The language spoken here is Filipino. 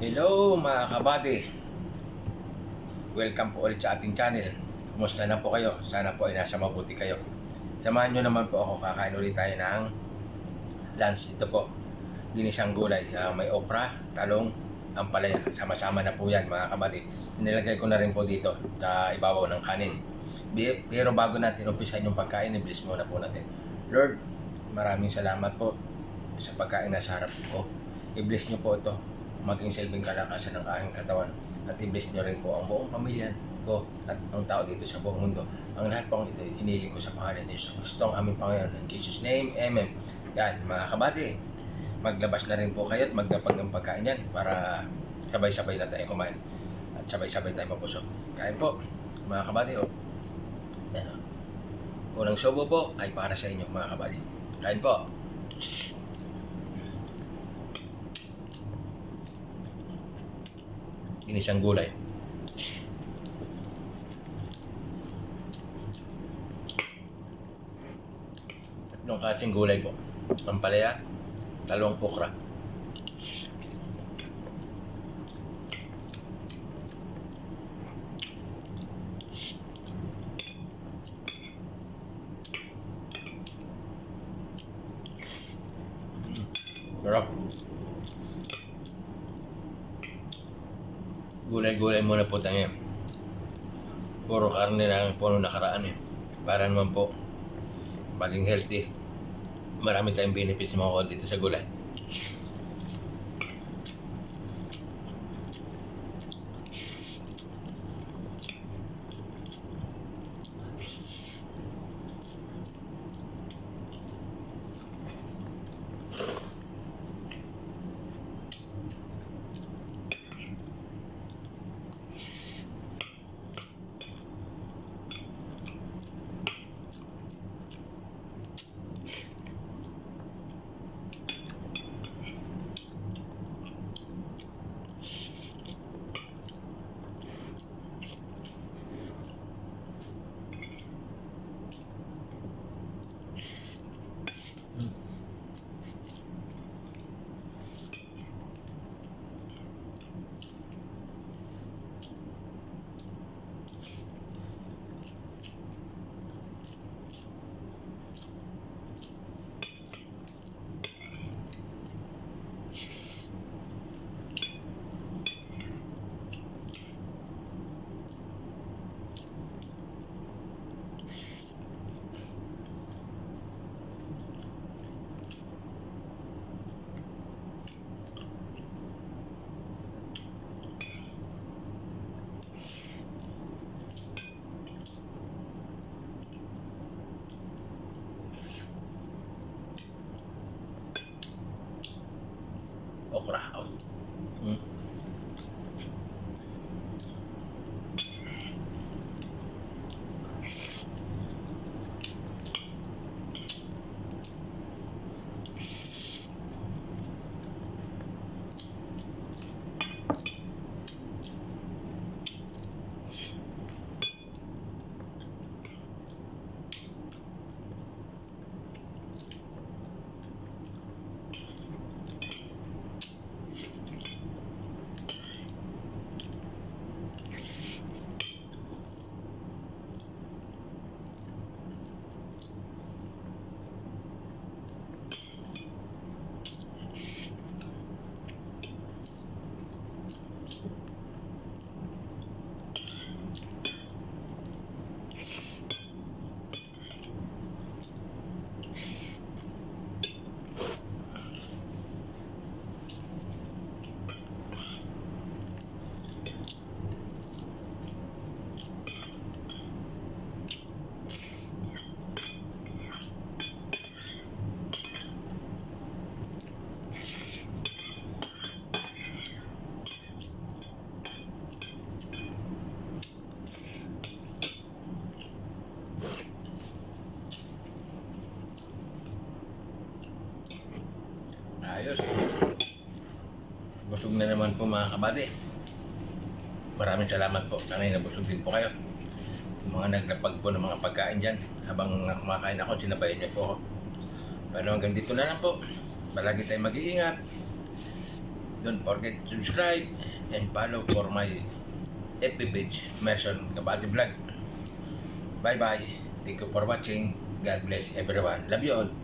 Hello mga kabady, welcome po ulit sa ating channel. Kumusta na po kayo? Sana po ay nasa mabuti kayo. Samahan nyo naman po ako, kakain ulit tayo ng lunch. Ito po, ginisang gulay, may okra, talong, ampalaya. Sama-sama na po yan mga kabady. Nilagay ko na rin po dito sa ibabaw ng kanin. Pero bago natin umpisahan yung pagkain, i-bless muna po natin. Lord, maraming salamat po sa pagkain na sa harap ko. I-bless nyo po ito, maging silbing kalakasan ng aking katawan, at i-bless nyo rin po ang buong pamilya ko at ang tao dito sa buong mundo. Ang lahat po ito iniling ko sa pangalan ni Jesus Cristo, ang aming Panginoon. In Jesus' name, Amen. Yan mga kabady, maglabas na rin po kayo at magdapag ng pagkain yan para sabay-sabay na tayo kumain at sabay-sabay tayo mapusok. Kain po mga kabady. Yan, unang subo po ay para sa inyo mga kabady. Kain po. Ginisang gulay. Tatlong klaseng gulay po. Ampalaya, talong, okra. Sarap. Gulay-gulay muna po tayo. Puro karne lang po nung nakaraan para naman po maging healthy. Marami tayong benefits mga dito sa gulay. Okra. Ayos. Busog na naman po mga kabady. Maraming salamat po. Sana'y nabusog din po kayo. Yung mga naglapag po ng mga pagkain dyan. Habang kumakain ako, sinabayan niyo po ako. Pero hanggang dito na lang po. Palagi tayong mag-iingat. Don't forget to subscribe and follow for my FB page, Merson Kabati Vlog. Bye-bye. Thank you for watching. God bless everyone. Love you all.